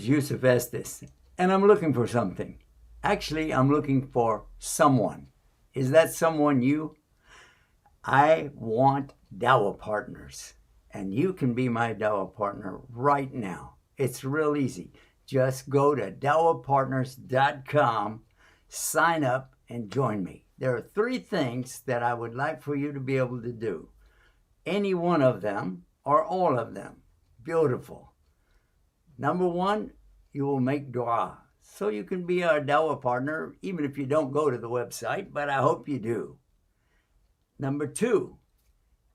Yusuf Estes, and I'm looking for something. Actually, I'm looking for someone. Is that someone you? I want Dawa partners, and you can be my Dawa partner right now. It's real easy. Just go to dawapartners.com, sign up, and join me. There are three things that I would like for you to be able to do. Any one of them or all of them. Beautiful. Number one, you will make dua. So you can be our Dawa partner, even if you don't go to the website, but I hope you do. Number two,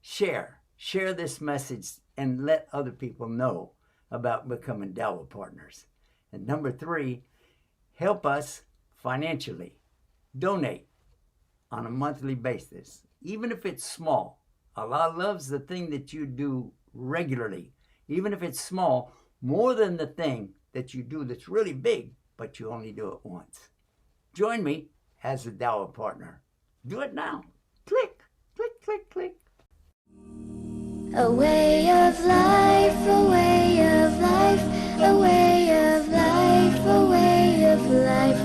share. Share this message and let other people know about becoming Dawa partners. And number three, help us financially. Donate on a monthly basis, even if it's small. Allah loves the thing that you do regularly, even if it's small, more than the thing that you do that's really big, but you only do it once. Join me as a Dawa partner. Do it now. Click, click, click, click. A way of life, a way of life, a way of life, a way of life.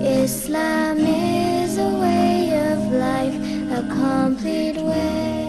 Islam is a way of life, a complete way.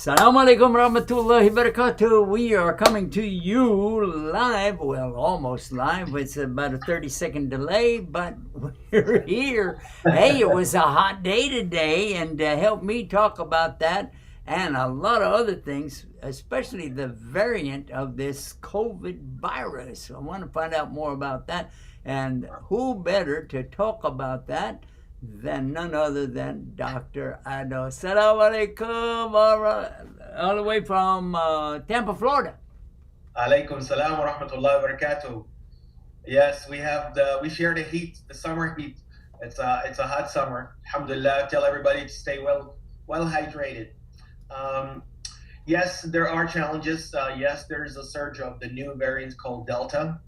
Assalamu alaikum rahmatullahi barakatuh. We are coming to you live, well, almost live. It's about a 30-second delay, but we're here. Hey, it was a hot day today, and help me talk about that and a lot of other things, especially the variant of this COVID virus. I want to find out more about that, and who better to talk about that than none other than Dr. Ado. Assalamu alaikum, all the way from Tampa, Florida. Alaikum salam wa rahmatullahi wa barakatuh. Yes, we share the heat, the summer heat. It's a hot summer. Alhamdulillah. Tell everybody to stay well hydrated. Yes, there are challenges. Yes, there is a surge of the new variants called Delta.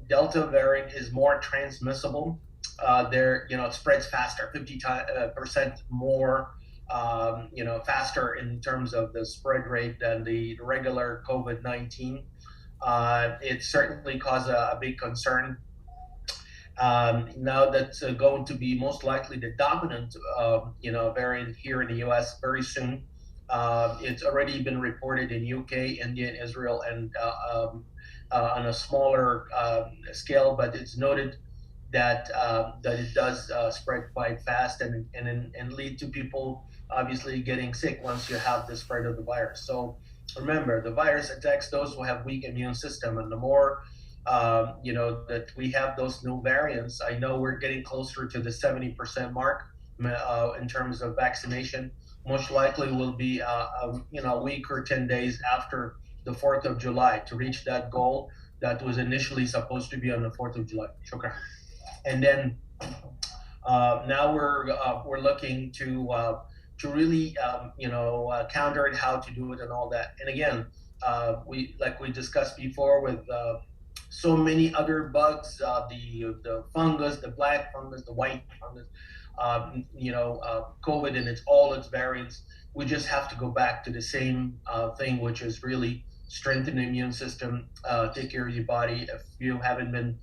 Delta variant is more transmissible. It spreads faster, 50% more, faster in terms of the spread rate than the regular COVID-19. It certainly caused a big concern. Now that's going to be most likely the dominant, variant here in the U.S. very soon. It's already been reported in UK, India, and Israel, and on a smaller scale, but it's noted that it does spread quite fast and lead to people obviously getting sick once you have the spread of the virus. So remember, the virus attacks those who have weak immune system, and the more that we have those new variants. I know we're getting closer to the 70% mark in terms of vaccination. Most likely will be a week or 10 days after the 4th of July to reach that goal that was initially supposed to be on the 4th of July. Shukran. And then now we're looking to really counter it, how to do it, and all that. And again, we discussed before with so many other bugs, the fungus, the black fungus, the white fungus, COVID and all its variants. We just have to go back to the same thing, which is really strengthen the immune system, take care of your body. If you haven't been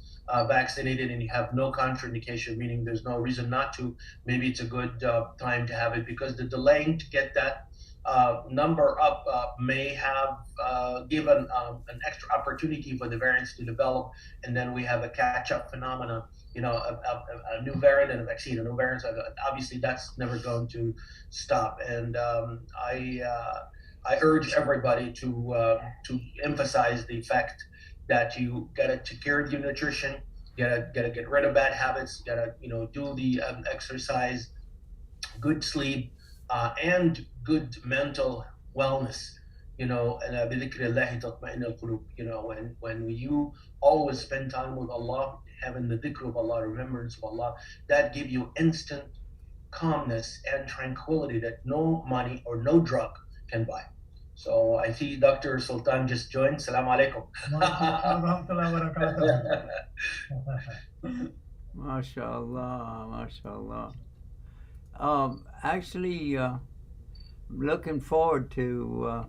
vaccinated and you have no contraindication, meaning there's no reason not to, maybe it's a good time to have it, because the delaying to get that number up may have given an extra opportunity for the variants to develop, and then we have a catch-up phenomena. A new variant and a vaccine, a new variant. Obviously, that's never going to stop. And I urge everybody to emphasize the fact that you gotta take care of your nutrition, gotta get rid of bad habits, gotta do the exercise, good sleep, and good mental wellness. And when you always spend time with Allah, having the dhikr of Allah, remembrance of Allah, that give you instant calmness and tranquility that no money or no drug can buy. So I see Dr. Sultan just joined. Salam alaikum. MashaAllah, MashaAllah. Actually, looking forward to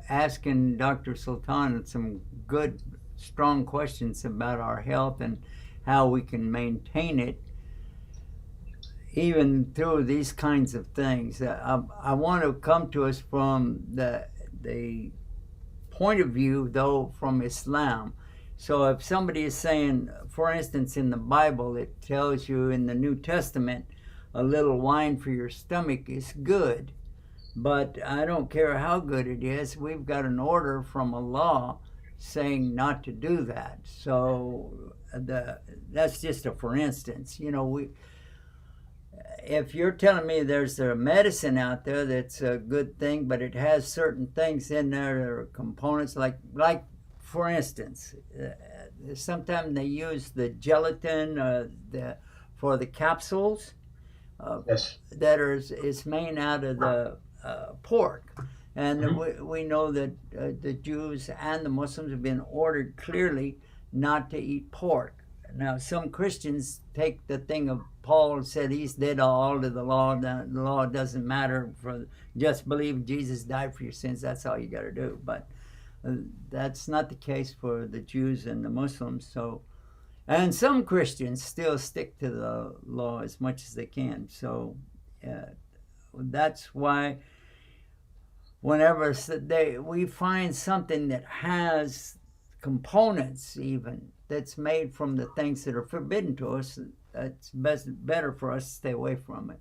asking Dr. Sultan some good, strong questions about our health and how we can maintain it even through these kinds of things. I want to come to us from the point of view, though, from Islam. So if somebody is saying, for instance, in the Bible, it tells you in the New Testament, a little wine for your stomach is good. But I don't care how good it is, we've got an order from Allah saying not to do that. So that's just a for instance. You know, if you're telling me there's a medicine out there that's a good thing, but it has certain things in there, or components like for instance, sometimes they use the gelatin for the capsules Yes. that is made out of the pork. And we know that the Jews and the Muslims have been ordered clearly not to eat pork. Now, some Christians take the thing of Paul said he's did all to the law. The law doesn't matter. Just believe Jesus died for your sins. That's all you got to do. But that's not the case for the Jews and the Muslims. So, and some Christians still stick to the law as much as they can. So that's why whenever we find something that has components even that's made from the things that are forbidden to us, it's better for us to stay away from it.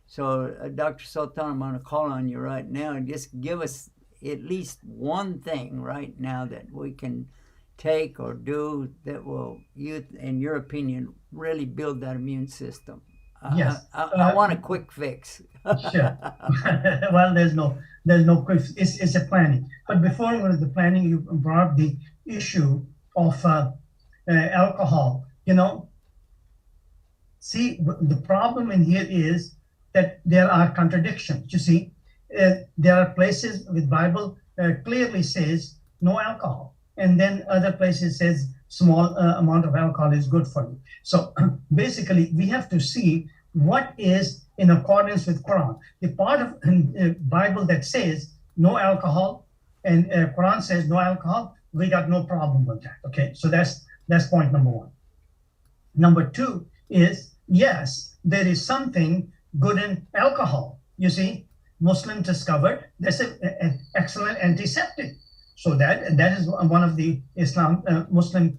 So Dr. Sultan, I'm going to call on you right now and just give us at least one thing right now that we can take or do that will, in your opinion, really build that immune system. Yes. I want a quick fix. Sure. Well, there's no quick. It's a planning. But before we go to the planning, you brought up the issue of alcohol. You know, see, the problem in here is that there are contradictions. You see, there are places with Bible clearly says no alcohol, and then other places says small amount of alcohol is good for you. So basically, we have to see what is in accordance with Quran. The part of Bible that says no alcohol and Quran says no alcohol, we got no problem with that. Okay, so that's point number one. Number two is, yes, there is something good in alcohol. You see, Muslims discovered there's an excellent antiseptic. So that is one of the Muslim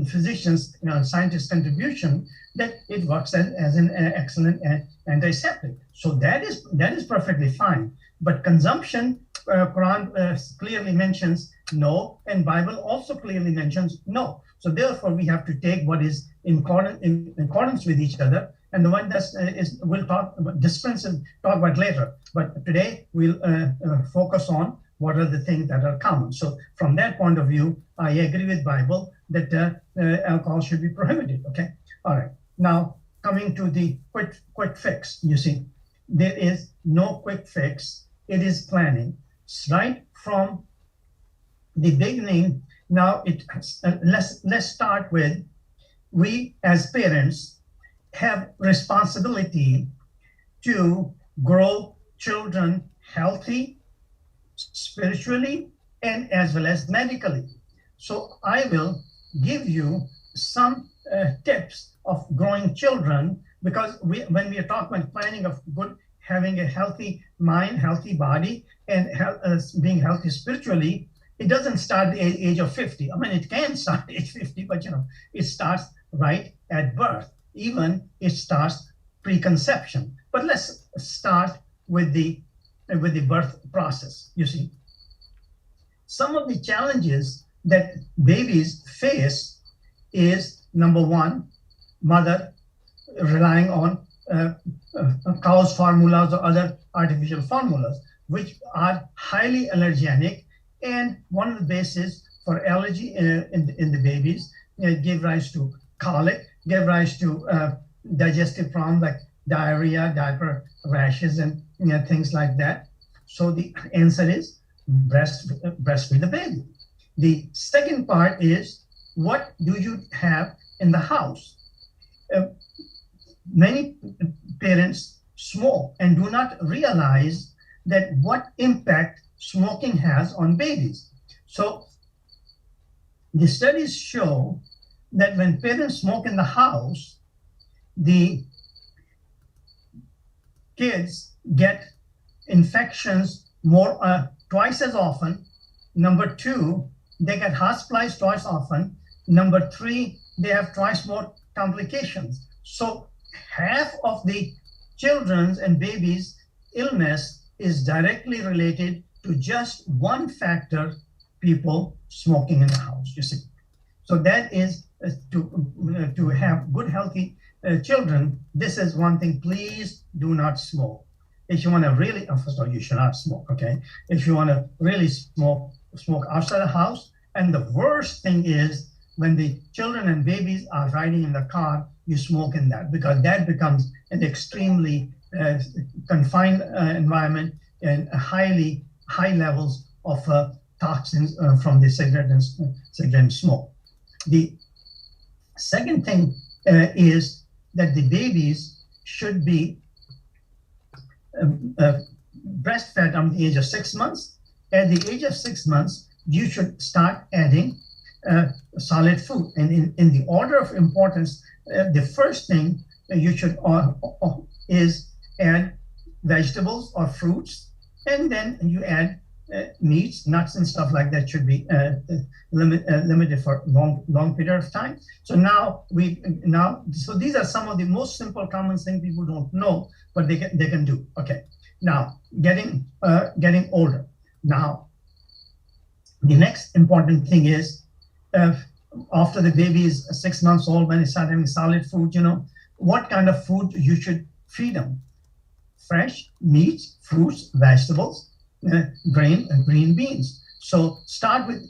physicians, scientists' contribution, that it works as an excellent antiseptic. So that is perfectly fine. But consumption, Quran clearly mentions no, and Bible also clearly mentions no. So therefore, we have to take what is in accordance with each other, and the one that we'll talk about difference and talk about later. But today we'll focus on what are the things that are common. So from that point of view, I agree with Bible that alcohol should be prohibited. Okay, all right. Now coming to the quick fix, you see, there is no quick fix. It is planning right from the beginning. Now let's start with, we as parents have responsibility to grow children healthy, spiritually, and as well as medically. So I will give you some tips of growing children, because when we are talking about planning of good, having a healthy mind, healthy body, and being healthy spiritually, it doesn't start at the age of 50. I mean, it can start at age 50, but it starts right at birth. Even it starts preconception. But let's start with the birth process. You see, some of the challenges that babies face is, number one, mother relying on cow's formulas or other artificial formulas, which are highly allergenic, and one of the bases for allergy in the babies give rise to colic, give rise to digestive problems like diarrhea, diaper rashes, and things like that. So the answer is breastfeed the baby. The second part is, what do you have in the house? Many parents smoke and do not realize that what impact smoking has on babies. So the studies show that when parents smoke in the house, the kids get infections twice as often. Number two, they get hospitalized twice often. Number three, they have twice more complications. So half of the children's and babies' illness is directly related to just one factor: people smoking in the house. You see, so that is to have good, healthy children. This is one thing. Please do not smoke. If you want to really, first of all, you should not smoke. Okay, if you want to really smoke outside the house. And the worst thing is when the children and babies are riding in the car, you smoke in that, because that becomes an extremely confined environment and high levels of toxins from the cigarette and smoke. The second thing is that the babies should be breastfed from the age of 6 months. At the age of 6 months, you should start adding solid food. And in the order of importance, the first thing you should is add vegetables or fruits, and then you add meats, nuts, and stuff like that. Should be limited for long period of time. So so these are some of the most simple, common things people don't know, but they can do. Okay, now getting older. Now, the next important thing is, after the baby is 6 months old, when they start having solid food, what kind of food you should feed them: fresh meats, fruits, vegetables, green beans. So start with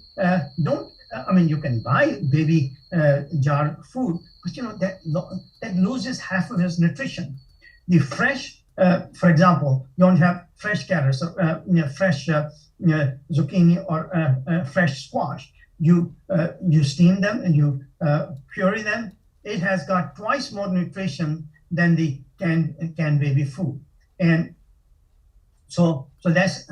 you can buy baby jar food, but that loses half of its nutrition. The fresh, for example, you don't have fresh carrots or fresh zucchini or fresh squash. You steam them and you puree them. It has got twice more nutrition than the canned baby food, and so that's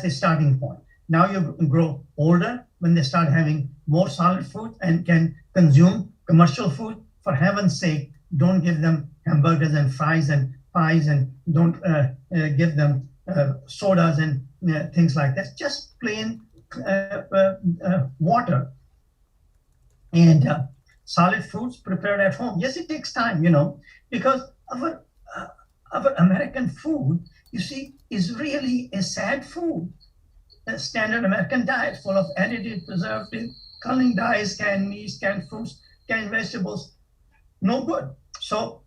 the starting point. Now you grow older, when they start having more solid food and can consume commercial food. For heaven's sake, don't give them hamburgers and fries and pies, and don't give them sodas and things like that. Just plain water and solid foods prepared at home. Yes, it takes time, because our American food, you see, is really a sad food. The standard American diet full of additives, preservatives, coloring dyes, canned meats, canned fruits, canned vegetables, no good. So,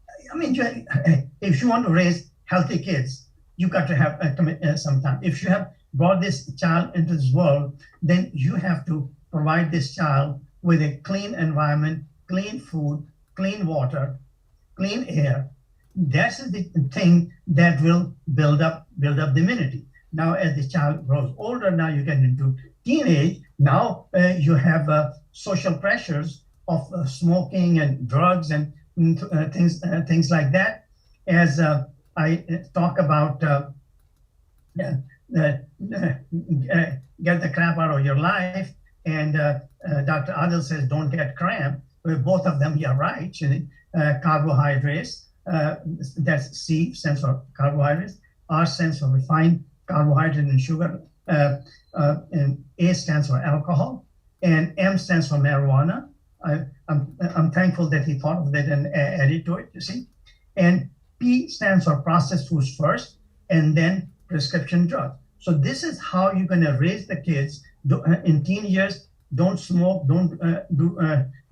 if you want to raise healthy kids, you got to have some time. If you have brought this child into this world, then you have to provide this child with a clean environment, clean food, clean water, clean air. That's the thing that will build up the immunity. Now, as the child grows older, now you get into teenage. Now you have social pressures of smoking and drugs and things like that. As I talk about, get the crap out of your life, and Dr. Adil says don't get cramp. Well, both of them, you're right. Carbohydrates. That's C stands for carbohydrates. R stands for refined carbohydrate and sugar. And A stands for alcohol, and M stands for marijuana. I'm thankful that he thought of that and added to it. You see, and P stands for processed foods first, and then prescription drugs. So this is how you're going to raise the kids in teen years. Don't smoke. Don't do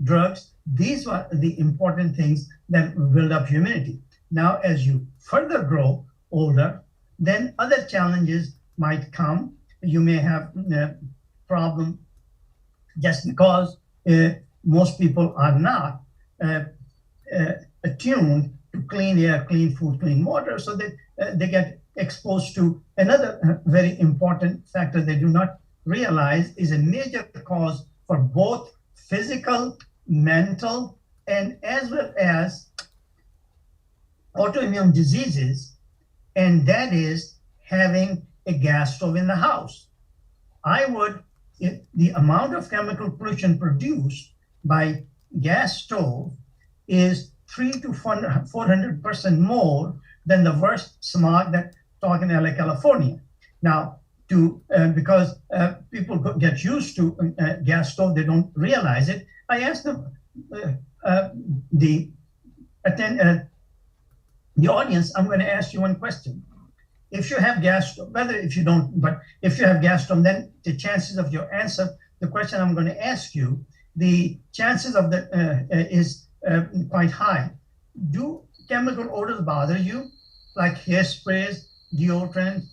drugs. These are the important things that build up immunity. Now, as you further grow older, then other challenges might come. You may have a problem just because most people are not attuned to clean air, clean food, clean water, so that they get exposed to another very important factor they do not realize is a major cause for both physical, mental, and as well as autoimmune diseases, and that is having a gas stove in the house. The amount of chemical pollution produced by gas stove is 300 to 400% more than the worst smog that talk in LA, California. Now, because people get used to gas stove, they don't realize it. I asked them, the audience, I'm going to ask you one question. If you have gas stove, if you have gas stove, then the chances of your answer, the question I'm going to ask you, the chances of is quite high. Do chemical odors bother you, like hairsprays, deodorant,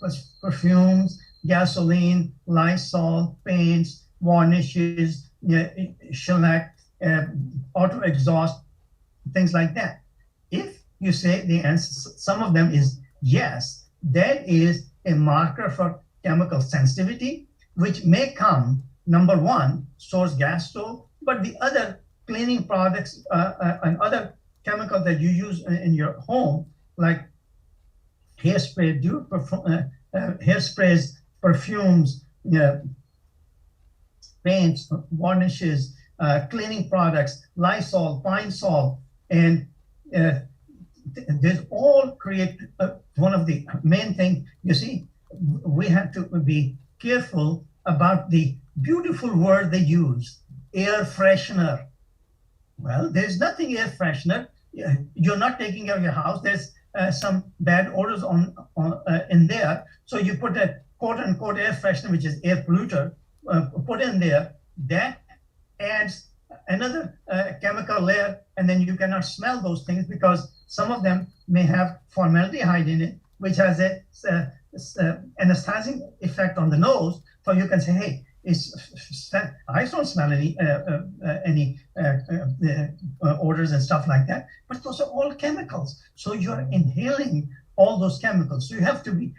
perfumes, gasoline, Lysol, paints, varnishes, shellac, auto exhaust, things like that? If you say the answer, some of them is yes, that is a marker for chemical sensitivity, which may come, number one, source gas stove, but the other cleaning products and other chemicals that you use in your home, like hairspray, hairsprays, perfumes, paints, varnishes, cleaning products, Lysol, Pine Sol, and these all create one of the main things. You see, we have to be careful about the beautiful word they use, air freshener. Well, there's nothing air freshener. You're not taking care of your house. There's some bad odors in there. So you put a quote unquote air freshener, which is air polluter, put in there. That adds another chemical layer, and then you cannot smell those things because some of them may have formaldehyde in it, which has a anesthetizing effect on the nose. So you can say, hey, I don't smell any odors and stuff like that, but those are all chemicals. So you're inhaling all those chemicals. So you have to be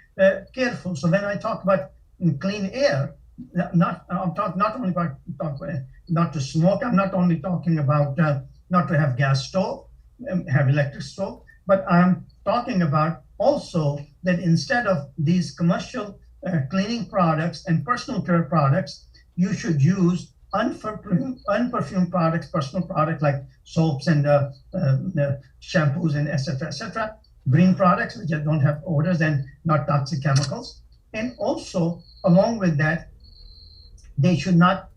careful. So when I talk about clean air, I'm not only about not to smoke. I'm not only talking about not to have gas stove, have electric stove, but I'm talking about also that instead of these commercial cleaning products and personal care products, you should use unperfumed products, personal products like soaps and shampoos and etc., green products which don't have odors and not toxic chemicals. And also, along with that, they should not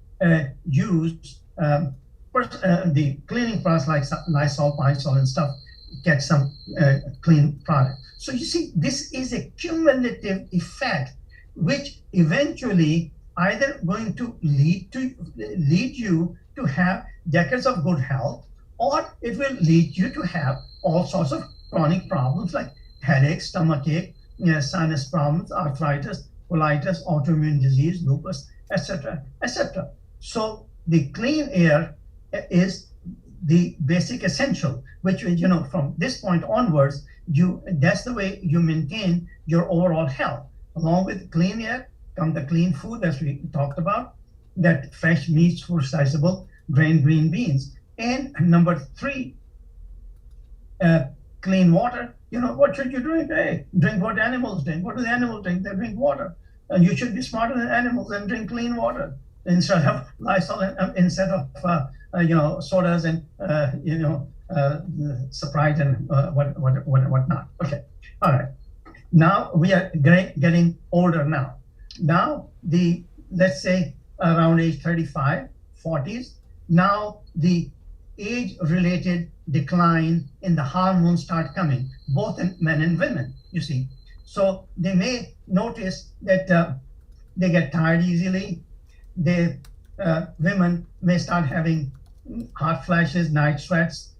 use the cleaning products like Lysol, Pine Sol and stuff, get some clean product. So you see, this is a cumulative effect which eventually either going to lead you to have decades of good health, or it will lead you to have all sorts of chronic problems like headaches, stomachache, sinus problems, arthritis, colitis, autoimmune disease, lupus, etc., etc. So the clean air is the basic essential, which, from this point onwards, that's the way you maintain your overall health. Along with clean air come the clean food, as we talked about, that fresh meats, fruit sizable, grain, green beans. And number three, clean water. What should you drink? Hey, drink what animals drink. What do the animals drink? They drink water. And you should be smarter than animals and drink clean water instead of Lysol, instead of sodas and Sprite and whatnot. Okay, all right. Now we are getting older now. Now let's say around age 35, 40s. Now the age-related decline in the hormones start coming, both in men and women. You see, so they may notice that they get tired easily. Women may start having hot flashes, night sweats,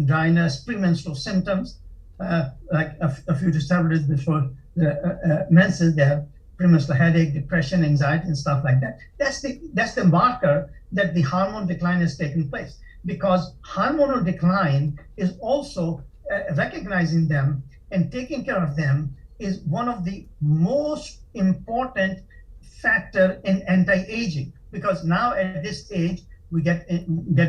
dryness, premenstrual symptoms, like a few to several days before the menses. They have premenstrual headache, depression, anxiety, and stuff like that. That's the marker that the hormone decline has taken place, because hormonal decline is also recognizing them and taking care of them is one of the most important factor in anti-aging, because now at this age we get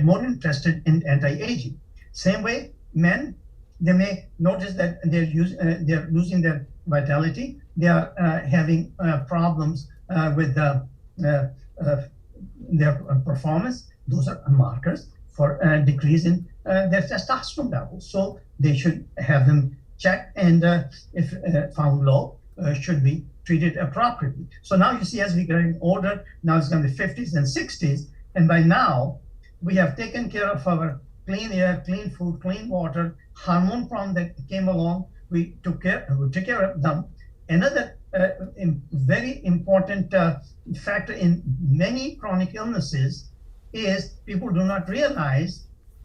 more interested in anti-aging. Same way, men, they may notice that they're losing their vitality. They are having problems with their performance. Those are markers for decrease in their testosterone levels. So they should have them checked, and if found low, should be treated appropriately. So now you see, as we get older, now it's going to be 50s and 60s, and by now we have taken care of our clean air, clean food, clean water, hormone problem that came along. We took care of them. Another very important factor in many chronic illnesses is people do not realize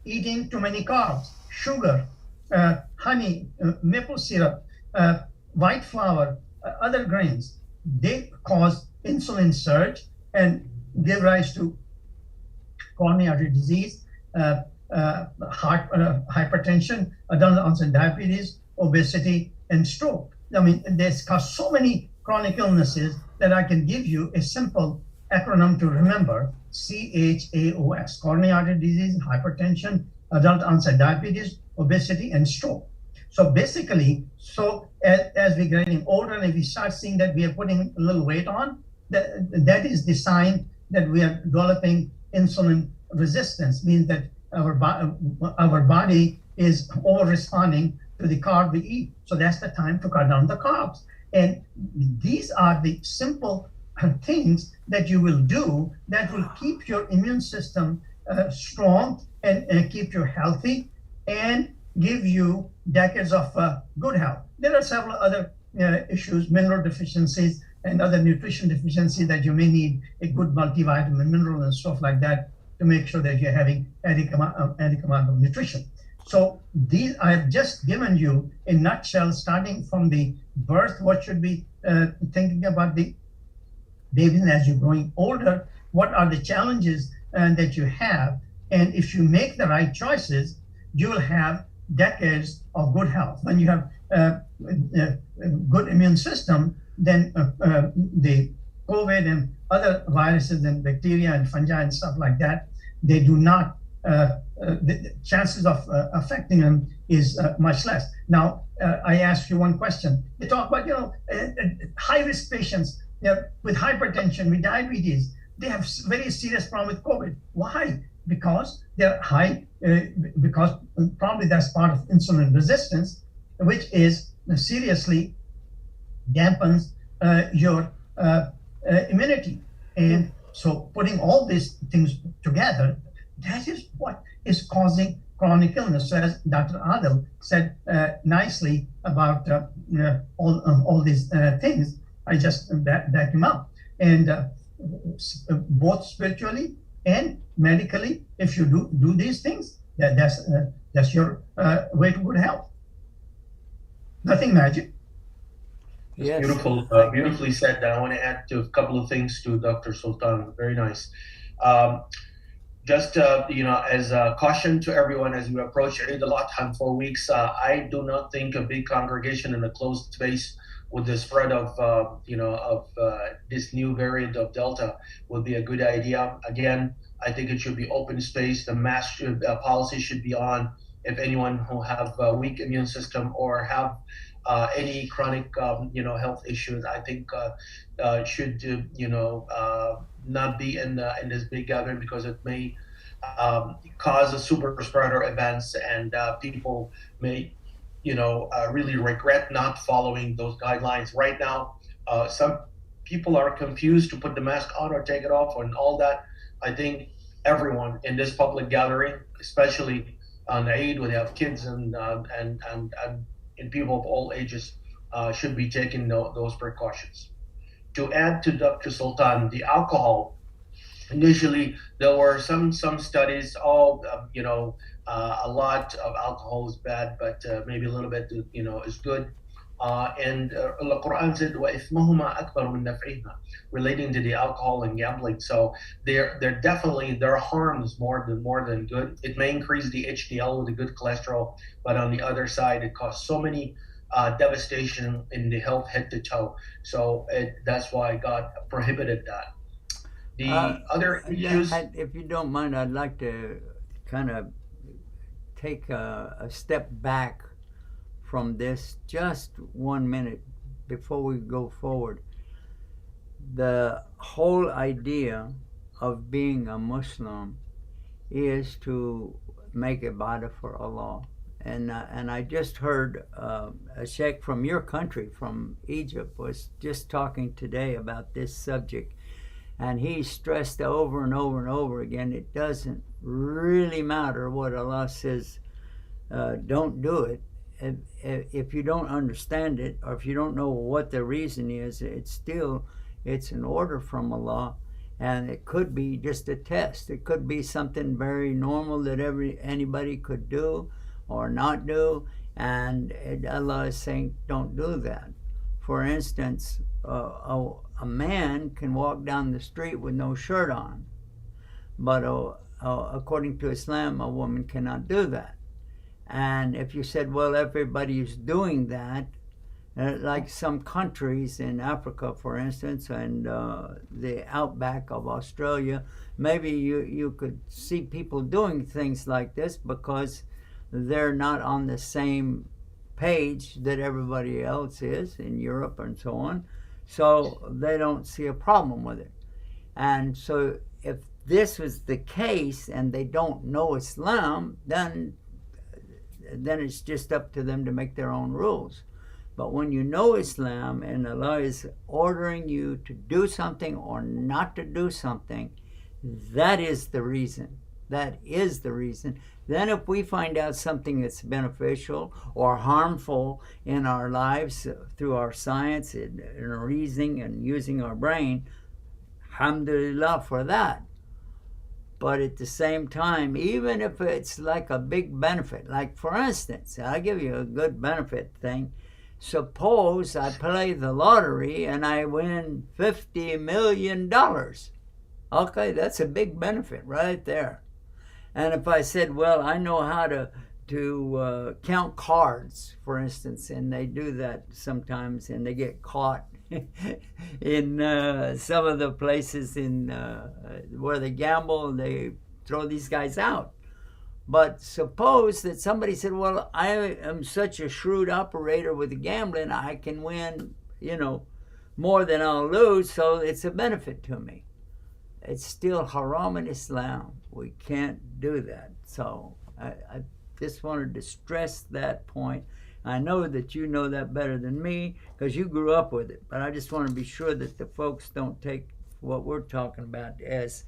eating too many carbs, sugar, honey, maple syrup, white flour, other grains. They cause insulin surge and give rise to coronary artery disease, heart hypertension, adult onset diabetes, obesity, and stroke. I mean, there's caused so many chronic illnesses that I can give you a simple acronym to remember: CHAOS, coronary artery disease, hypertension, adult onset diabetes, obesity, and stroke. So basically, as we're getting older and if we start seeing that we are putting a little weight on, that is the sign that we are developing insulin resistance, means that our body is over responding to the carb we eat. So that's the time to cut down the carbs. And these are the simple things that you will do that will keep your immune system strong and keep you healthy and give you decades of good health. There are several other issues, mineral deficiencies and other nutrition deficiencies that you may need a good multivitamin, mineral and stuff like that to make sure that you're having adequate amount of nutrition. So these I have just given you a nutshell, starting from the birth, what should be thinking about the baby as you're growing older, what are the challenges that you have, and if you make the right choices, you will have decades of good health. When you have a good immune system, then the COVID and other viruses and bacteria and fungi and stuff like that, they do not, the chances of affecting them is much less. Now, I asked you one question. They talk about, high-risk patients with hypertension, with diabetes. They have very serious problem with COVID. Why? Because they're high, because probably that's part of insulin resistance, which is seriously dampens your immunity. And so putting all these things together, that is what is causing chronic illness. So as Dr. Adil said nicely about all these things, I just back him up. And both spiritually and medically, if you do these things, that's your way to good health. Nothing magic. Yes. Beautiful, beautifully said. I want to add to a couple of things to Dr. Sultan. Very nice. Just as a caution to everyone as we approach Eid al-Adha in 4 weeks, I do not think a big congregation in a closed space with the spread of this new variant of Delta would be a good idea. Again, I think it should be open space. The mask policy should be on. If anyone who have a weak immune system or have any chronic health issues, I think should not be in this big gathering, because it may cause a super spreader events, and people may really regret not following those guidelines. Right now, some people are confused to put the mask on or take it off and all that. I think everyone in this public gathering, especially on Eid when they have kids and people of all ages, should be taking those precautions. To add to Dr. Sultan, the alcohol, initially there were some studies, a lot of alcohol is bad, but maybe a little bit is good. And the Quran said, وَإِثْمَهُمَا أَكْبَرُ مِنْ نَفْعِهِمَا, relating to the alcohol and gambling. So there are harms more than good. It may increase the HDL with the good cholesterol, but on the other side, it causes so many devastation in the health head to toe. So that's why God prohibited that. The other issues. If you don't mind, I'd like to kind of take a step back from this just 1 minute before we go forward. The whole idea of being a Muslim is to make ibadah for Allah. And I just heard a sheikh from your country, from Egypt, was just talking today about this subject. And he stressed over and over and over again, it doesn't really matter what Allah says, don't do it. If you don't understand it, or if you don't know what the reason is, it's an order from Allah. And it could be just a test. It could be something very normal that anybody could do or not do. And Allah is saying, don't do that. For instance, a man can walk down the street with no shirt on, but according to Islam, a woman cannot do that. And if you said, well, everybody's doing that, like some countries in Africa, for instance, and the outback of Australia, maybe you could see people doing things like this because they're not on the same page that everybody else is in Europe and so on. So they don't see a problem with it. And so if this was the case and they don't know Islam, then it's just up to them to make their own rules. But when you know Islam and Allah is ordering you to do something or not to do something, that is the reason. That is the reason. Then if we find out something that's beneficial or harmful in our lives through our science and reasoning and using our brain, alhamdulillah for that. But at the same time, even if it's like a big benefit, like for instance, I'll give you a good benefit thing. Suppose I play the lottery and I win $50 million. Okay, that's a big benefit right there. And if I said, well, I know how to count cards, for instance, and they do that sometimes, and they get caught in some of the places in where they gamble, they throw these guys out. But suppose that somebody said, well, I am such a shrewd operator with the gambling, I can win, more than I'll lose, so it's a benefit to me. It's still haram in Islam. We can't do that. So I just wanted to stress that point. I know that you know that better than me because you grew up with it. But I just want to be sure that the folks don't take what we're talking about as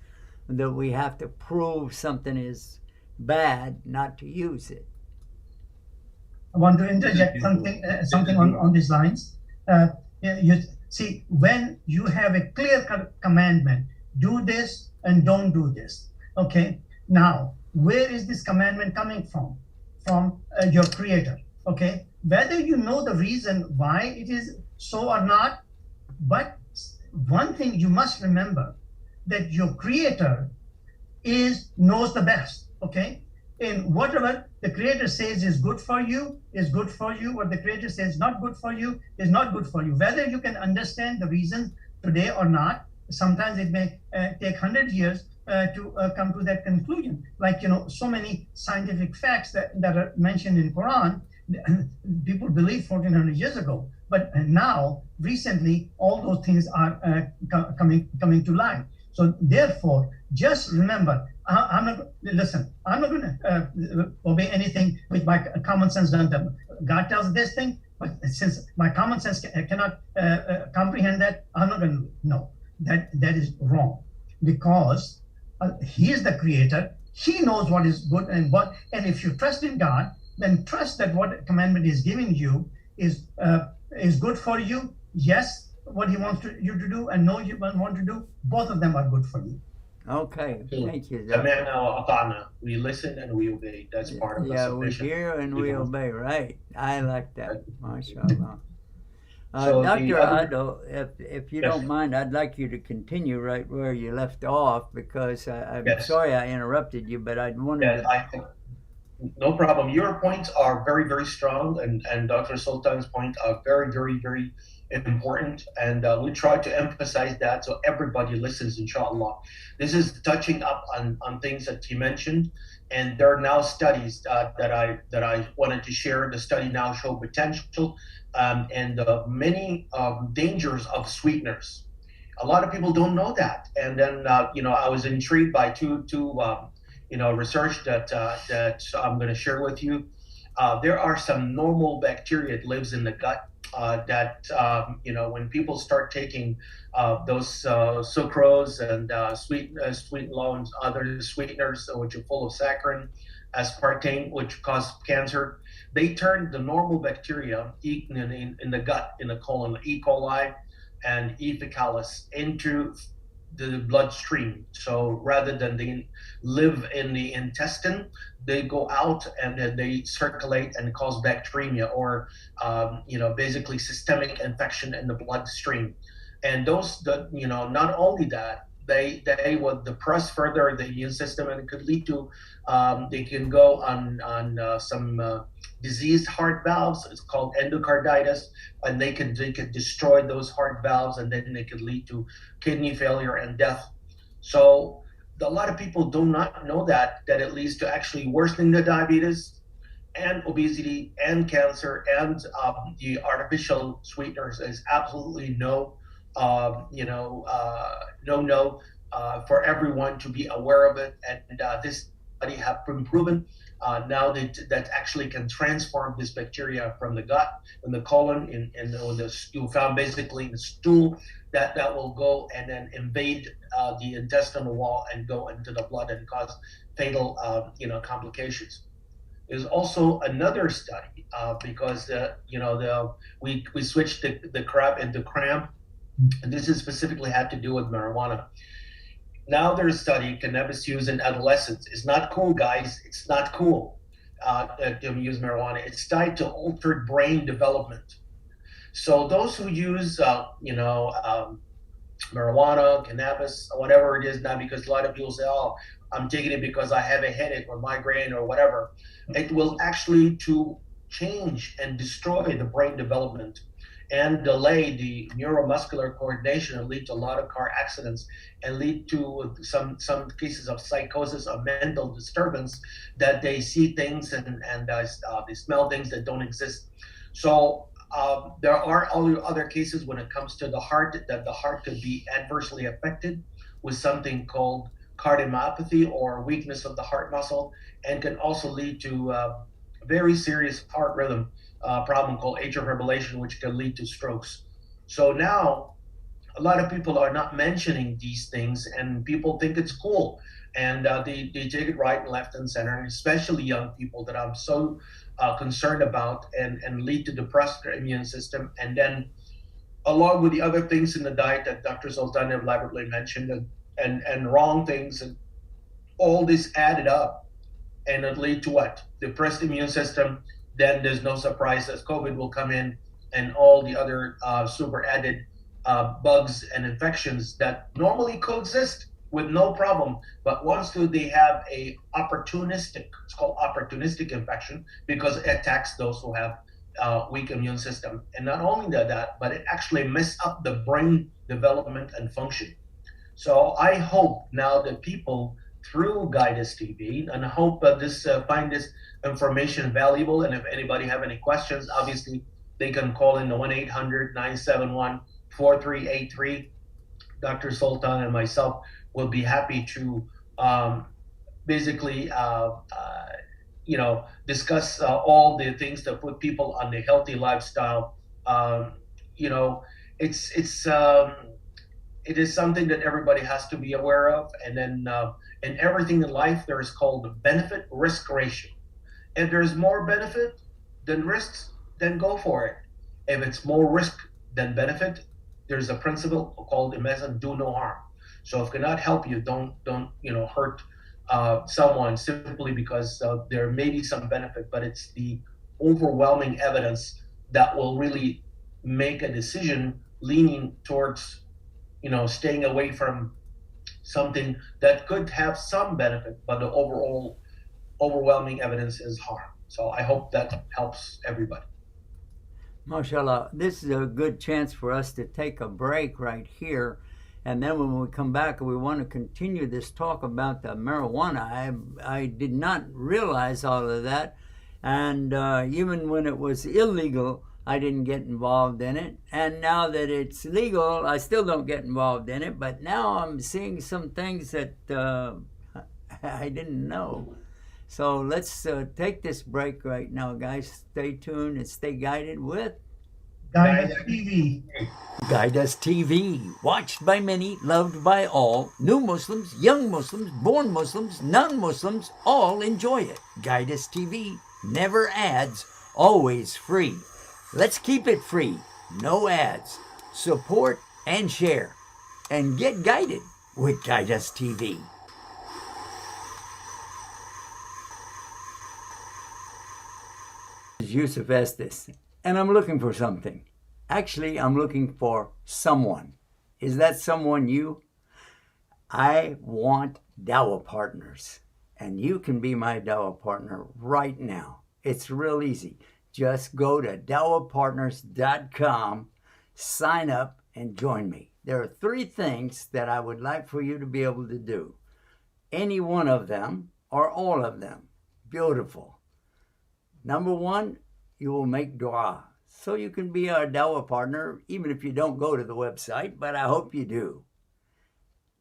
that we have to prove something is bad not to use it. I want to interject something on these lines. You see, when you have a clear commandment, do this and don't do this. Okay. Now, where is this commandment coming from? From your Creator. Okay. Whether you know the reason why it is so or not, but one thing you must remember, that your Creator knows the best. Okay. And whatever the Creator says is good for you, is good for you. What the Creator says not good for you, is not good for you. Whether you can understand the reasons today or not, sometimes it may take 100 years to come to that conclusion. Like, so many scientific facts that are mentioned in Quran, people believed 1400 years ago. But now, recently, all those things are coming to light. So therefore, just remember, I'm not going to obey anything with my common sense done. God tells this thing, but since my common sense cannot comprehend that, I'm not going to. No, that is wrong, because He is the Creator. He knows what is good and what. And if you trust in God, then trust that what commandment is giving you is good for you. Yes, what He wants you to do, and no, you want to do. Both of them are good for you. Okay, thank you. We listen and we obey. That's part of the submission. We hear and we obey, right? I like that. MashaAllah. So Dr. Ado, if you don't mind, I'd like you to continue right where you left off, because I'm sorry I interrupted you, but I wanted to... No problem. Your points are very, very strong, and Dr. Sultan's point are very, very, very important. And we try to emphasize that so everybody listens, inshallah. This is touching up on things that he mentioned, and there are now studies that I wanted to share. The study now show potential and many dangers of sweeteners. A lot of people don't know that, and then I was intrigued by two research that I'm going to share with you. There are some normal bacteria that lives in the gut that when people start taking those sucrose and sweet low other sweeteners which are full of saccharin, aspartame, which cause cancer, they turn the normal bacteria in the gut, in the colon, E. coli and E. faecalis, into the bloodstream. So rather than they live in the intestine, they go out and then they circulate and cause bacteremia or basically systemic infection in the bloodstream. And not only that, they would depress further the immune system, and it could lead to they can go on some diseased heart valves. It's called endocarditis, and they could destroy those heart valves, and then they could lead to kidney failure and death. So a lot of people do not know that it leads to actually worsening the diabetes and obesity and cancer, and the artificial sweeteners is absolutely no for everyone to be aware of it. And this study have been proven now that actually can transform this bacteria from the gut, in the colon, you found basically in the stool that will go and then invade the intestinal wall and go into the blood and cause fatal complications. There's also another study because we switched the crab into cram, and this is specifically had to do with marijuana. Now there's a study, cannabis use in adolescents. It's not cool, guys. It's not cool to use marijuana. It's tied to altered brain development. So those who use, marijuana, cannabis, whatever it is now, because a lot of people say, oh, I'm taking it because I have a headache or migraine or whatever. It will actually to change and destroy the brain development and delay the neuromuscular coordination and lead to a lot of car accidents and lead to some cases of psychosis, of mental disturbance, that they see things and they smell things that don't exist. So there are other cases when it comes to the heart, that the heart could be adversely affected with something called cardiomyopathy or weakness of the heart muscle, and can also lead to very serious heart rhythm problem called atrial fibrillation, which can lead to strokes. So now a lot of people are not mentioning these things, and people think it's cool, and they take it right and left and center, and especially young people that I'm so concerned about, and lead to depressed immune system. And then along with the other things in the diet that Dr. Sultan elaborately mentioned, and wrong things, and all this added up, and it lead to what? Depressed immune system. Then there's no surprise that COVID will come in, and all the other super added bugs and infections that normally coexist with no problem. But once they have a opportunistic, it's called opportunistic infection, because it attacks those who have weak immune system. And not only that, but it actually messes up the brain development and function. So I hope now that people through Guidus TV, and I hope that find this information valuable. And if anybody have any questions, obviously they can call in the 1-800-971-4383. Dr. Sultan and myself will be happy to discuss all the things that put people on the healthy lifestyle. It is something that everybody has to be aware of. And then in everything in life, there is called the benefit-risk ratio. If there's more benefit than risks, then go for it. If it's more risk than benefit, there's a principle called do no harm. So if it cannot help you, don't hurt someone simply because there may be some benefit, but it's the overwhelming evidence that will really make a decision leaning towards staying away from something that could have some benefit, but the overall overwhelming evidence is harm. So I hope that helps everybody. MashaAllah, this is a good chance for us to take a break right here. And then when we come back, we want to continue this talk about the marijuana. I did not realize all of that. And even when it was illegal, I didn't get involved in it. And now that it's legal, I still don't get involved in it. But now I'm seeing some things that I didn't know. So let's take this break right now, guys. Stay tuned and stay guided with Guidance TV. Guidance TV, watched by many, loved by all. New Muslims, young Muslims, born Muslims, non-Muslims, all enjoy it. Guidance TV, never ads, always free. Let's keep it free, no ads. Support and share, and get guided with Guidance TV. Yusuf Estes, and I'm looking for something. Actually, I'm looking for someone. Is that someone you? I want Dawah partners, and you can be my Dawah partner right now. It's real easy. Just go to dawahpartners.com, sign up, and join me. There are 3 things that I would like for you to be able to do. Any one of them or all of them. Beautiful. Number 1, you will make dua. So you can be our Dawah partner, even if you don't go to the website, but I hope you do.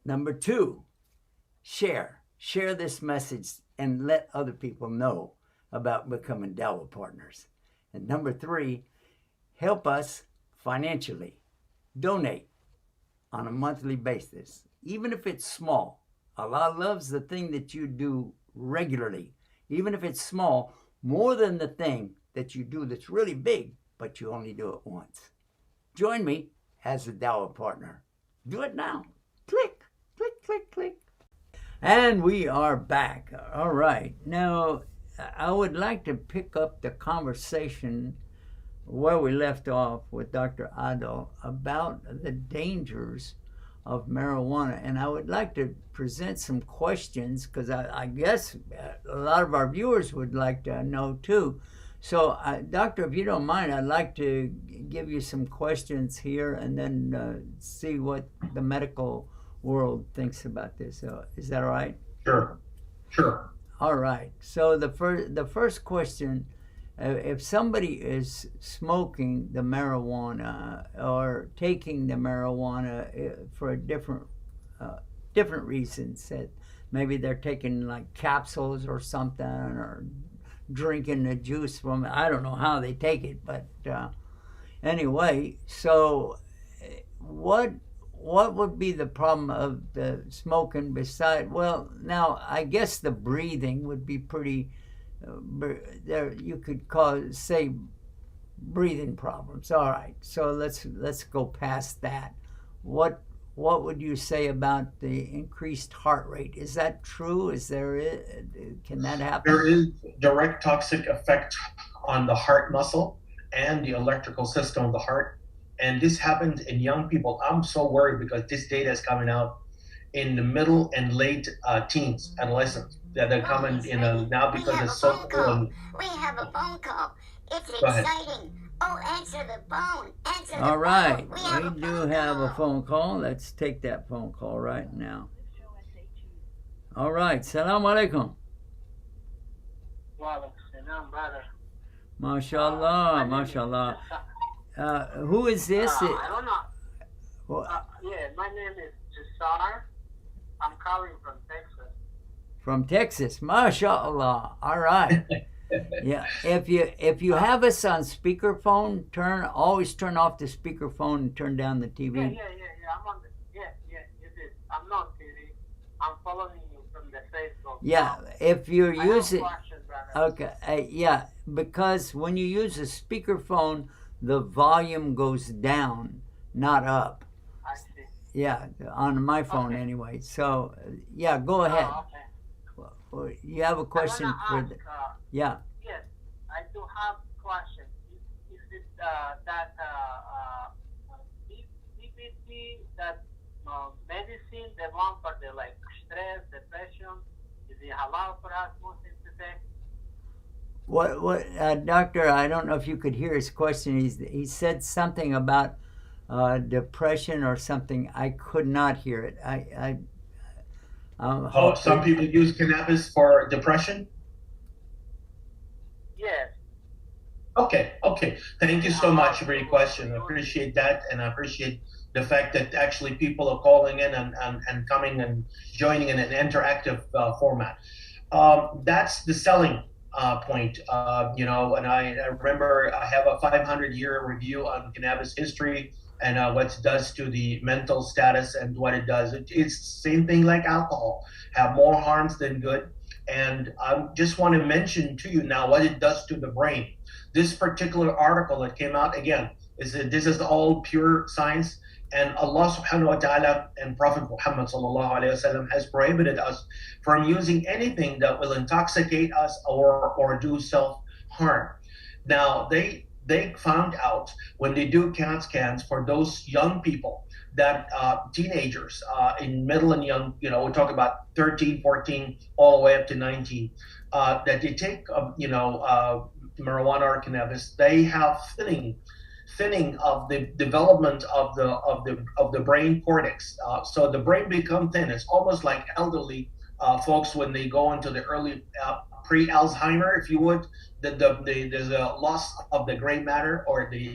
Number 2, share. Share this message and let other people know about becoming Dawah partners. And number 3, help us financially. Donate on a monthly basis, even if it's small. Allah loves the thing that you do regularly, even if it's small, more than the thing that you do that's really big, but you only do it once. Join me as a Dawah partner. Do it now. Click, click, click, click. And we are back. All right. Now, I would like to pick up the conversation where we left off with Dr. Adel about the dangers of marijuana. And I would like to present some questions because I guess a lot of our viewers would like to know too. So, Doctor, if you don't mind, I'd like to give you some questions here and then see what the medical world thinks about this. So, is that all right? Sure. All right. So the first question, if somebody is smoking the marijuana or taking the marijuana for different reasons, that maybe they're taking like capsules or something, or drinking the juice from it. I don't know how they take it, but anyway. So what would be the problem of the smoking beside? Well, now I guess the breathing would be pretty. There you could say breathing problems. All right, so let's go past that. What would you say about the increased heart rate? Is that true? Can that happen? There is direct toxic effect on the heart muscle and the electrical system of the heart. And this happens in young people. I'm so worried because this data is coming out in the middle and late teens, adolescents. That they're coming now because it's so cool. We have a phone call. It's exciting. Oh, answer the phone. Answer the phone. All right. We do have a phone call. Let's take that phone call right now. All right. Salam alaikum. Wa alaikum, brother. MashaAllah. MashaAllah. Who is this? I don't know. Yeah, my name is Jasar. I'm calling from Texas. From Texas. MashaAllah. All right. Yeah. If you have us on speakerphone, always turn off the speakerphone and turn down the TV. Yeah. I'm on it is. I'm not TV. I'm following you from the Facebook. Yeah. If you're using. Question, brother. Okay. Yeah. Because when you use a speakerphone, the volume goes down, not up. I see. Yeah, on my phone anyway. So, yeah, go ahead. Oh, okay. You have a question for ask, yeah. Yes, I do have a question. Is it that CBT, that medicine, the one for the like stress, depression, Is it halal for us Muslims to take? Doctor, I don't know if you could hear his question. He said something about depression or something. I could not hear it. Some people use cannabis for depression? Yes. Okay. Thank you so much for your question. I appreciate that, and I appreciate the fact that actually people are calling in and coming and joining in an interactive format. That's the selling point, and I remember I have a 500-year review on cannabis history and what it does to the mental status and what it does. It's the same thing like alcohol, have more harms than good. And I just want to mention to you now what it does to the brain. This particular article that came out, again, this is all pure science. And Allah subhanahu wa ta'ala and Prophet Muhammad sallallahu alayhi wa sallam has prohibited us from using anything that will intoxicate us or do self-harm. Now, they found out when they do CAT scans for those young people, that teenagers in middle and young, we talk about 13, 14, all the way up to 19, that they take, marijuana or cannabis, they have thinning of the development of the brain cortex. So the brain become thin. It's almost like elderly folks when they go into the early pre-Alzheimer, if you would. There's a loss of the gray matter or the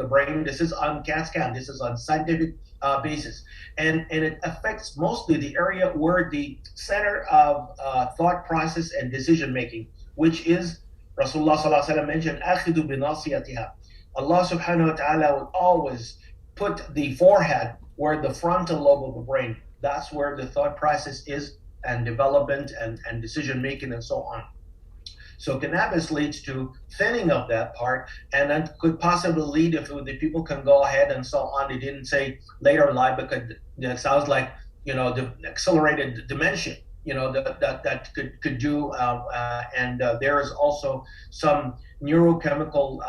brain. This is on CAT scan. This is on scientific basis, and it affects mostly the area where the center of thought process and decision making, which is Rasulullah sallallahu alaihi wasallam mentioned, "Akhidu binasiyatiha." Allah subhanahu wa ta'ala would always put the forehead where the frontal lobe of the brain. That's where the thought process is, and development and decision making and so on. So cannabis leads to thinning of that part, and that could possibly lead, if the people can go ahead and so on. They didn't say later in life, because it sounds like the accelerated dementia. That could do, and there is also some neurochemical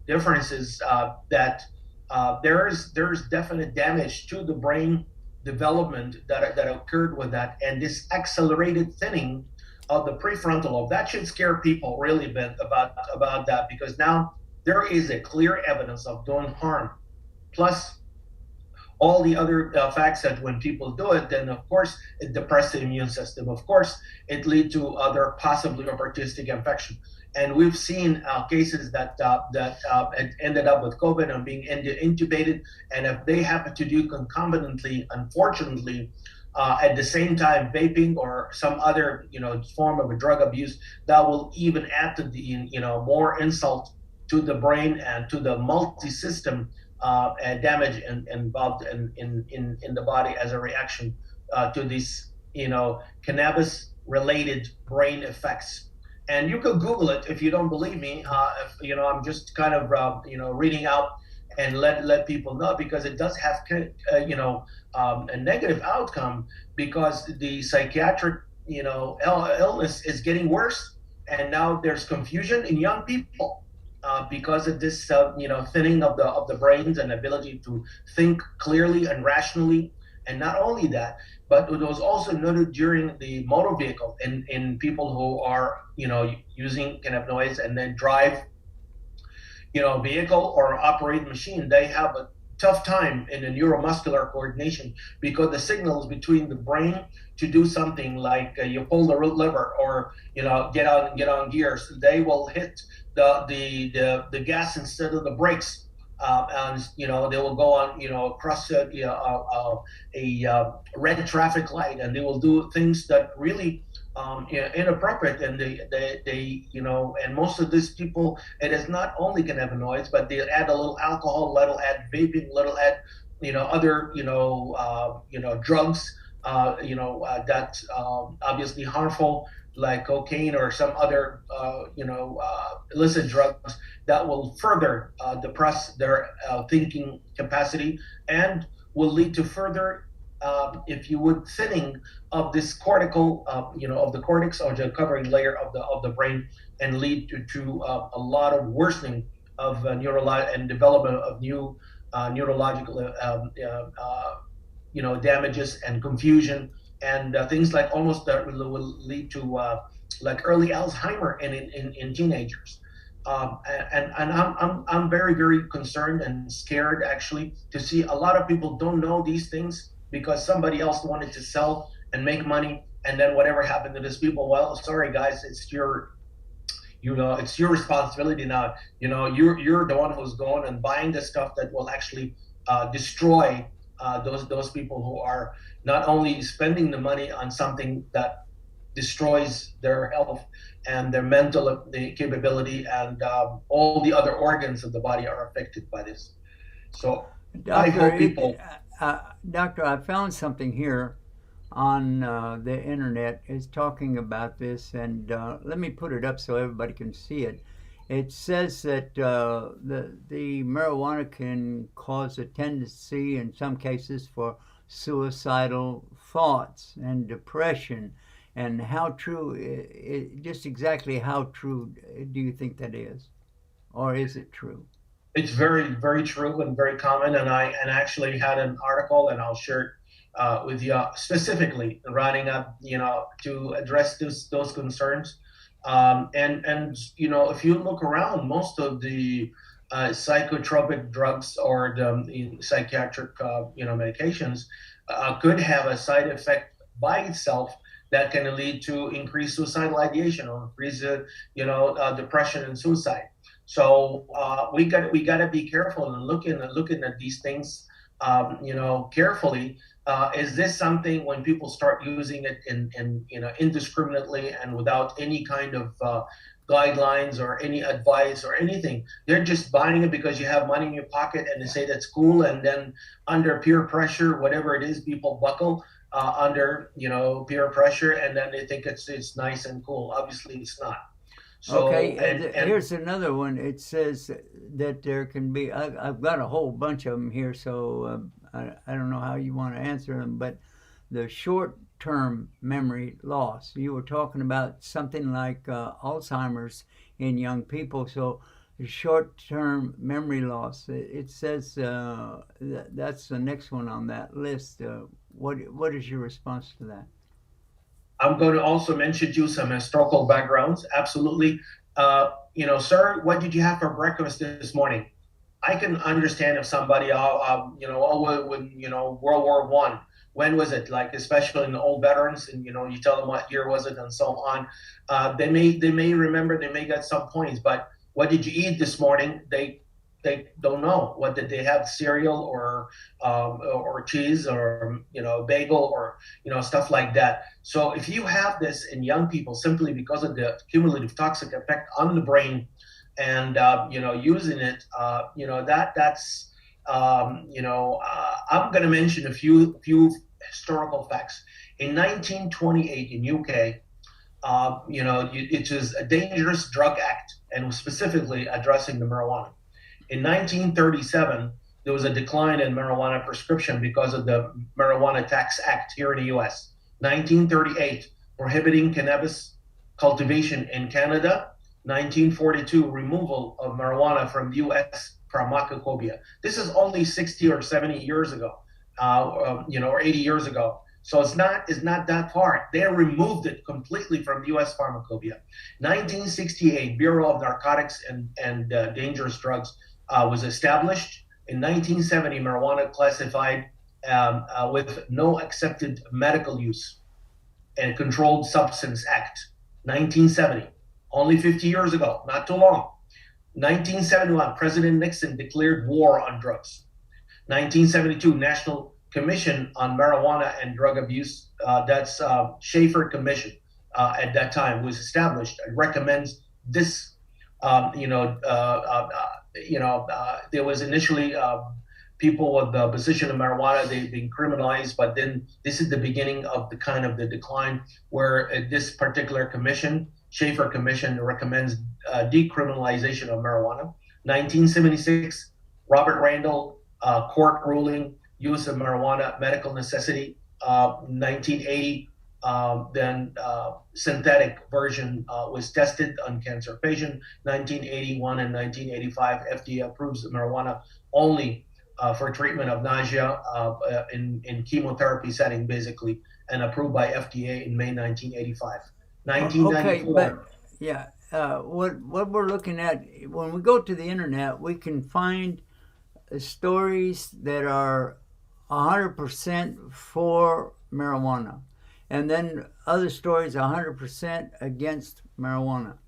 differences that there's definite damage to the brain development that occurred with that, and this accelerated thinning of the prefrontal lobe. That should scare people really a bit about that, because now there is a clear evidence of doing harm, plus all the other facts that when people do it, then of course it depresses the immune system. Of course, it leads to other possibly opportunistic infection. And we've seen cases that ended up with COVID and being intubated. And if they happen to do concomitantly, unfortunately, at the same time, vaping or some other form of a drug abuse, that will even add to the more insult to the brain and to the multi-system damage involved in the body as a reaction to these cannabis-related brain effects. And you could Google it if you don't believe me. I'm just kind of reading out and let people know, because it does have a negative outcome, because the psychiatric illness is getting worse, and now there's confusion in young people. Because of this, thinning of the brains and ability to think clearly and rationally, and not only that, but it was also noted during the motor vehicle in people who are using cannabinoids and then drive vehicle or operate machine. They have a tough time in the neuromuscular coordination, because the signals between the brain to do something like you pull the lever or get on gears, they will hit the gas instead of the brakes, and they will go on across a red traffic light, and they will do things that really inappropriate. And they and most of these people, it is not only cannabinoids, but they add a little alcohol, little add vaping, little add other drugs that obviously harmful, like cocaine or some other illicit drugs that will further depress their thinking capacity, and will lead to further if you would thinning of this cortical of the cortex, or the covering layer of the brain, and lead to a lot of worsening of and development of new neurological damages and confusion and things like almost that will lead to like early Alzheimer in teenagers. And I'm very, very concerned and scared actually to see a lot of people don't know these things because somebody else wanted to sell and make money, and then whatever happened to these people, well, sorry guys, it's your, it's your responsibility now. You're the one who's going and buying the stuff that will actually destroy those people who are not only spending the money on something that destroys their health and their mental capability, and all the other organs of the body are affected by this. So I hope people. Doctor, I found something here on the internet is talking about this, and let me put it up so everybody can see it. It says that the marijuana can cause a tendency in some cases for suicidal thoughts and depression. And how true, just exactly how true do you think that is? Or is it true? It's very, very true and very common. And I actually had an article, and I'll share it with you, specifically writing up, to address those concerns. And if you look around, most of the psychotropic drugs or the psychiatric, medications could have a side effect by itself that can lead to increased suicidal ideation or increased, depression and suicide. So we got to be careful and looking at these things, carefully. Is this something when people start using it in indiscriminately and without any kind of guidelines or any advice or anything? They're just buying it because you have money in your pocket and they say that's cool, and then under peer pressure, whatever it is, people buckle under peer pressure, and then they think it's nice and cool. Obviously, it's not. So, okay, and here's another one. It says that there can be. I've got a whole bunch of them here, so I don't know how you want to answer them. But the short-term memory loss. You were talking about something like Alzheimer's in young people. So the short-term memory loss. It says that's the next one on that list. What is your response to that? I'm going to also mention to you some historical backgrounds. Absolutely. Sir, what did you have for breakfast this morning? I can understand if somebody, when, World War I, when was it? Like, especially in the old veterans, and, you tell them what year was it and so on. They may remember, they may get some points, but what did you eat this morning? They don't know. What did they have? Cereal or cheese or bagel or stuff like that. So if you have this in young people simply because of the cumulative toxic effect on the brain, and using it, that's I'm going to mention a few historical facts. In 1928 in UK, it was a Dangerous Drug Act, and was specifically addressing the marijuana. In 1937, there was a decline in marijuana prescription because of the Marijuana Tax Act here in the U.S. 1938, prohibiting cannabis cultivation in Canada. 1942, removal of marijuana from the U.S. pharmacopoeia. This is only 60 or 70 years ago, or 80 years ago. So it's not that far. They removed it completely from the U.S. pharmacopoeia. 1968, Bureau of Narcotics and Dangerous Drugs was established. In 1970, marijuana classified with no accepted medical use and Controlled Substance Act. 1970, only 50 years ago, not too long. 1971, President Nixon declared war on drugs. 1972, National Commission on Marijuana and Drug Abuse, that's Schaefer Commission at that time, was established and recommends this. There was initially people with the position of marijuana, they've been criminalized, but then this is the beginning of the decline where this particular commission, Schaefer Commission, recommends decriminalization of marijuana. 1976, Robert Randall court ruling, use of marijuana, medical necessity. 1980, then synthetic version was tested on cancer patient. 1981 and 1985, FDA approves marijuana only for treatment of nausea in chemotherapy setting, basically. and approved by FDA in May 1985. Okay, 1994. but yeah, what we're looking at when we go to the internet, we can find stories that are 100% for marijuana, and then other stories 100% against marijuana.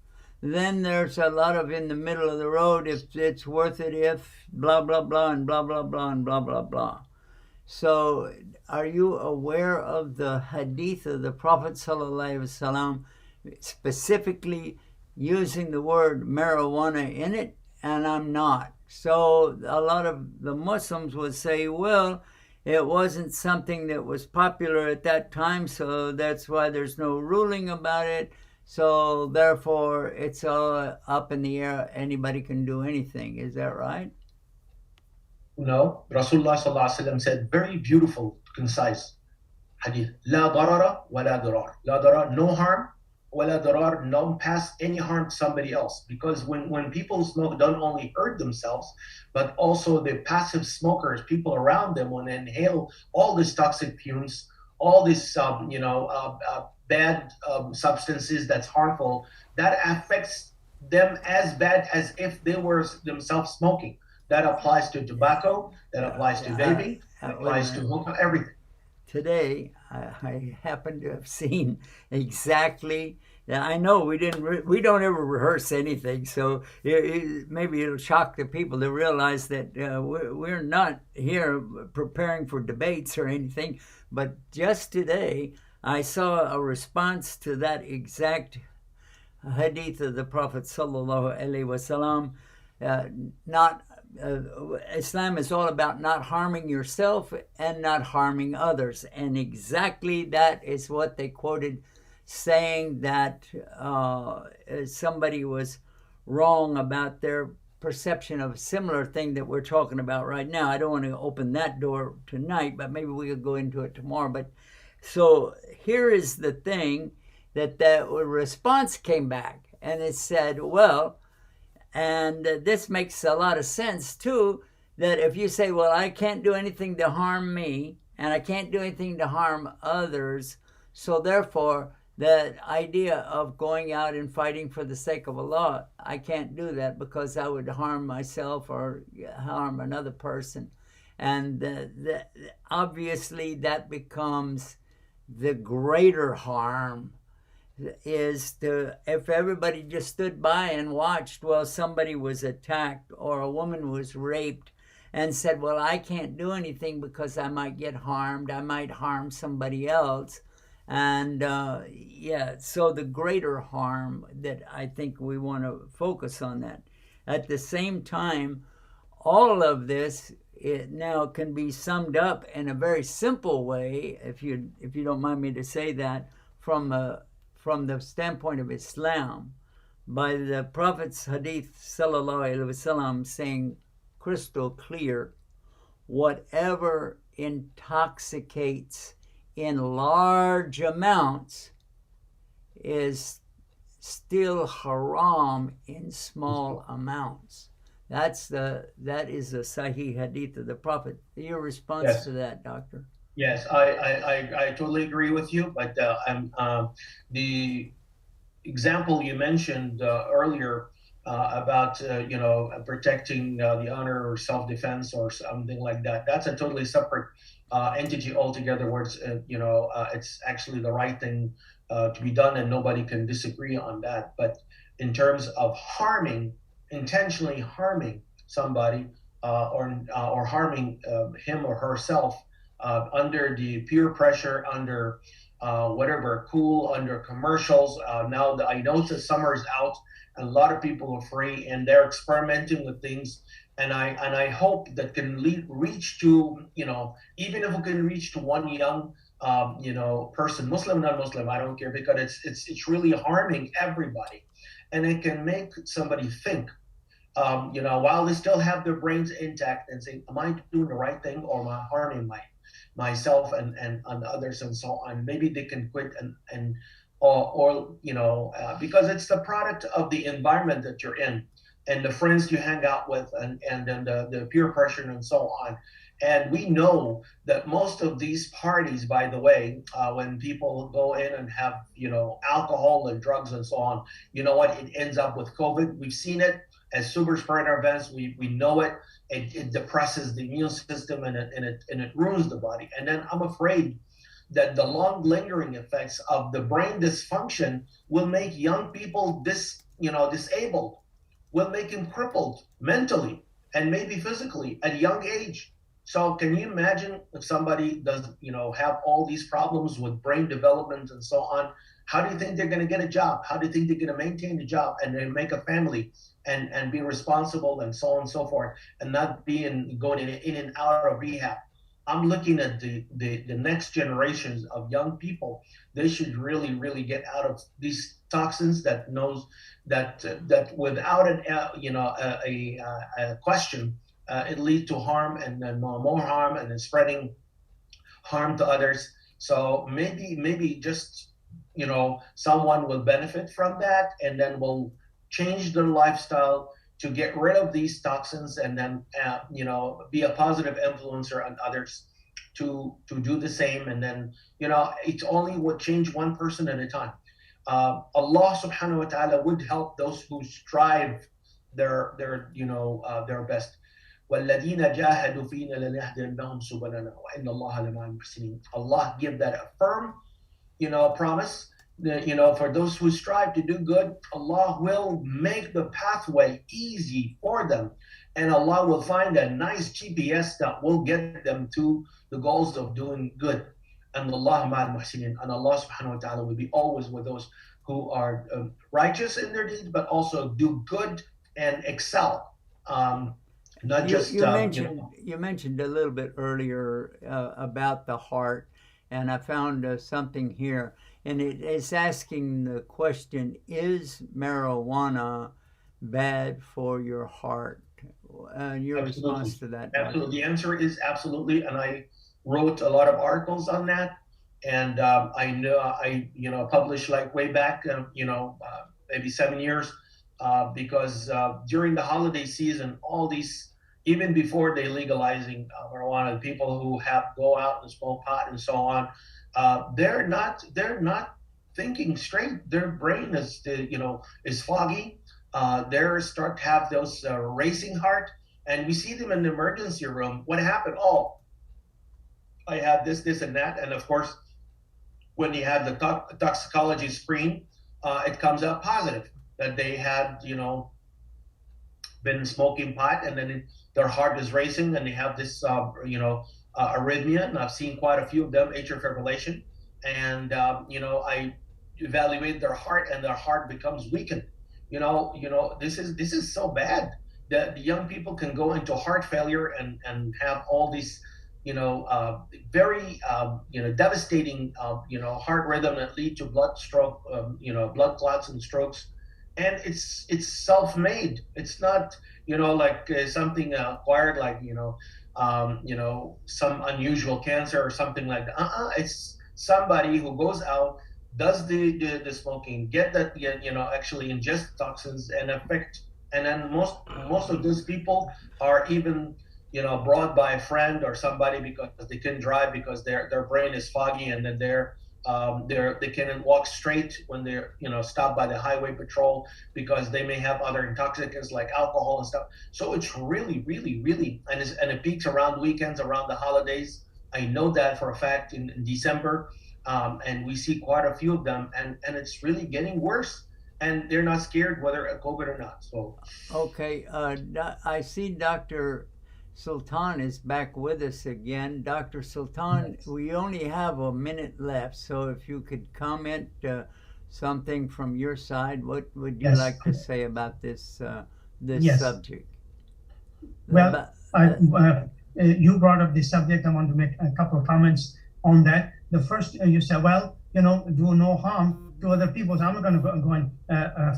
Then there's a lot of in the middle of the road, if it's worth it, if blah blah blah and blah blah blah and blah blah blah. So, are you aware of the hadith of the Prophet ﷺ specifically using the word marijuana in it? And I'm not. So, a lot of the Muslims would say, well, it wasn't something that was popular at that time, so that's why there's no ruling about it. So, therefore, it's all up in the air. Anybody can do anything. Is that right? No, Rasulullah sallallahu alaihi wasallam said, very beautiful, concise hadith. La darara wa la darar. La darar, no harm. Wa la darar, don't pass any harm to somebody else. Because when people smoke, don't only hurt themselves, but also the passive smokers, people around them, when they inhale all these toxic fumes, all these bad substances that's harmful, that affects them as bad as if they were themselves smoking. That applies to tobacco, that applies to vaping, that applies to hookah, everything. Today, I happen to have seen exactly. I know we don't ever rehearse anything, so maybe it'll shock the people to realize that we're not here preparing for debates or anything. But just today, I saw a response to that exact hadith of the Prophet sallallahu alaihi wasallam. Islam is all about not harming yourself and not harming others, and exactly that is what they quoted, saying that somebody was wrong about their perception of a similar thing that we're talking about right now. I don't want to open that door tonight, but maybe we could go into it tomorrow. But so here is the thing, that the response came back and it said, well, and this makes a lot of sense too, that if you say, well, I can't do anything to harm me and I can't do anything to harm others, so therefore that idea of going out and fighting for the sake of Allah, I can't do that because I would harm myself or harm another person. And obviously that becomes the greater harm, is if everybody just stood by and watched while somebody was attacked or a woman was raped and said, well, I can't do anything because I might get harmed, I might harm somebody else. And so the greater harm, that I think we want to focus on that. At the same time, all of this, it now can be summed up in a very simple way, if you don't mind me to say that, from the standpoint of Islam, by the Prophet's hadith sallallahu alaihi wasallam saying crystal clear, whatever intoxicates in large amounts is still haram in small amounts. That is a Sahih hadith of the Prophet. Your response to that, Doctor? Yes, I totally agree with you. But the example you mentioned earlier about protecting the honor or self-defense or something like that, that's a totally separate entity altogether, where it's actually the right thing to be done, and nobody can disagree on that. But in terms of intentionally harming somebody or harming him or herself under the peer pressure, under whatever, under commercials. Now I know the summer is out and a lot of people are free and they're experimenting with things. And I hope that can reach to, even if we can reach to one young, person, Muslim, non-Muslim, I don't care, because it's really harming everybody. And it can make somebody think, while they still have their brains intact, and say, am I doing the right thing, or am I harming myself and others and so on? Maybe they can quit because it's the product of the environment that you're in and the friends you hang out with and then the peer pressure and so on. And we know that most of these parties, by the way, when people go in and have, alcohol and drugs and so on, you know what? It ends up with COVID. We've seen it as super spreader events. We know it. It depresses the immune system and it ruins the body. And then I'm afraid that the long lingering effects of the brain dysfunction will make young people disabled, will make them crippled mentally and maybe physically at a young age. So can you imagine if somebody does, have all these problems with brain development and so on? How do you think they're going to get a job? How do you think they're going to maintain a job and then make a family and be responsible and so on and so forth, and not going in and out of rehab? I'm looking at the next generations of young people. They should really, really get out of these toxins that without a question, it leads to harm and then more harm and then spreading harm to others. So maybe just, someone will benefit from that and then will change their lifestyle to get rid of these toxins and then, be a positive influencer on others to do the same. And then, it's only would change one person at a time. Allah subhanahu wa ta'ala would help those who strive their best. وَالَّذِينَ جَاهَدُوا فِينَا لَنَهْدِيَنَّهُمْ سُبُلَنَا وَإِنَّ اللَّهَ لَمَعَ الْمُحْسِنِينَ. Allah give that a firm, promise. For those who strive to do good, Allah will make the pathway easy for them, and Allah will find a nice GPS that will get them to the goals of doing good. And Allah ma'al muhsinin, and Allah subhanahu wa ta'ala will be always with those who are righteous in their deeds, but also do good and excel. Not just you mentioned a little bit earlier about the heart, and I found something here, and it is asking the question: is marijuana bad for your heart? Your response to that? Absolutely. The answer is absolutely, and I wrote a lot of articles on that, and I know I published like way back, maybe 7 years, because during the holiday season, all these, even before they legalizing marijuana, people who go out and smoke pot and so on, they're not thinking straight. Their brain is foggy. They start to have those racing heart, and we see them in the emergency room. What happened? Oh, I had this, and that, and of course, when you have the toxicology screen, it comes up positive that they had, been smoking pot, and then their heart is racing, and they have this, arrhythmia. And I've seen quite a few of them, atrial fibrillation, and I evaluate their heart, and their heart becomes weakened. This is so bad that the young people can go into heart failure and have all these, very devastating, heart rhythm that lead to blood blood clots and strokes. And it's self-made. It's not, like something acquired, like, some unusual cancer or something like that. It's somebody who goes out, does the smoking, get that, actually ingest toxins and affect. And then most of those people are even, brought by a friend or somebody because they couldn't drive because their brain is foggy, and then they can't walk straight when they're stopped by the highway patrol because they may have other intoxicants like alcohol and stuff. So it's really, really, really, and it peaks around weekends, around the holidays. I know that for a fact in December, and we see quite a few of them, and it's really getting worse. And they're not scared whether it's COVID or not. So okay, I see Dr. Sultan is back with us again. Dr. Sultan, yes. We only have a minute left, so if you could comment something from your side, what would you like to say about this subject? Well, you brought up this subject. I want to make a couple of comments on that. The first, you said, well, do no harm to other people. So I'm not going to go and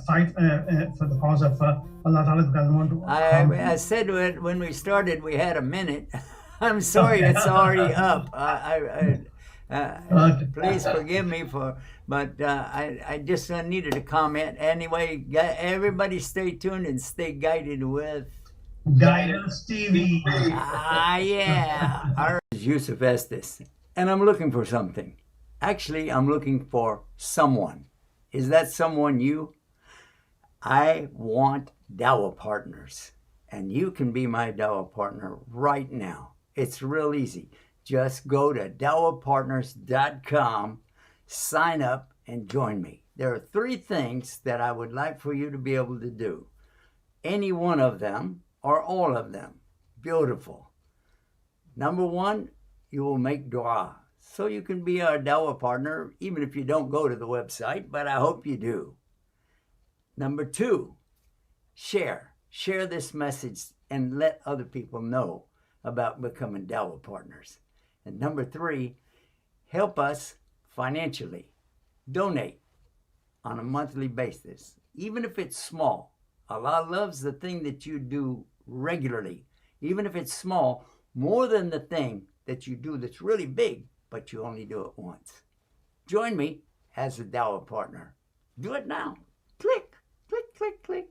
fight for the cause of Allah Ta'ala because I want to. I said when we started we had a minute. I'm sorry, it's already up. Please forgive me but I just needed a comment. Anyway, everybody stay tuned and stay guided with Guidance TV. Ah, yeah. Our name is Yusuf Estes, and I'm looking for something. Actually, I'm looking for someone. Is that someone you? I want Dawah partners, and you can be my Dawah partner right now. It's real easy. Just go to dawahpartners.com, sign up, and join me. There are 3 things that I would like for you to be able to do. Any one of them or all of them. Beautiful. Number 1, you will make dua. So you can be our Dawah partner, even if you don't go to the website, but I hope you do. Number 2, share. Share this message and let other people know about becoming Dawah partners. And number 3, help us financially. Donate on a monthly basis, even if it's small. Allah loves the thing that you do regularly, even if it's small, more than the thing that you do that's really big, but you only do it once. Join me as a Dawah partner. Do it now. Click, click, click, click.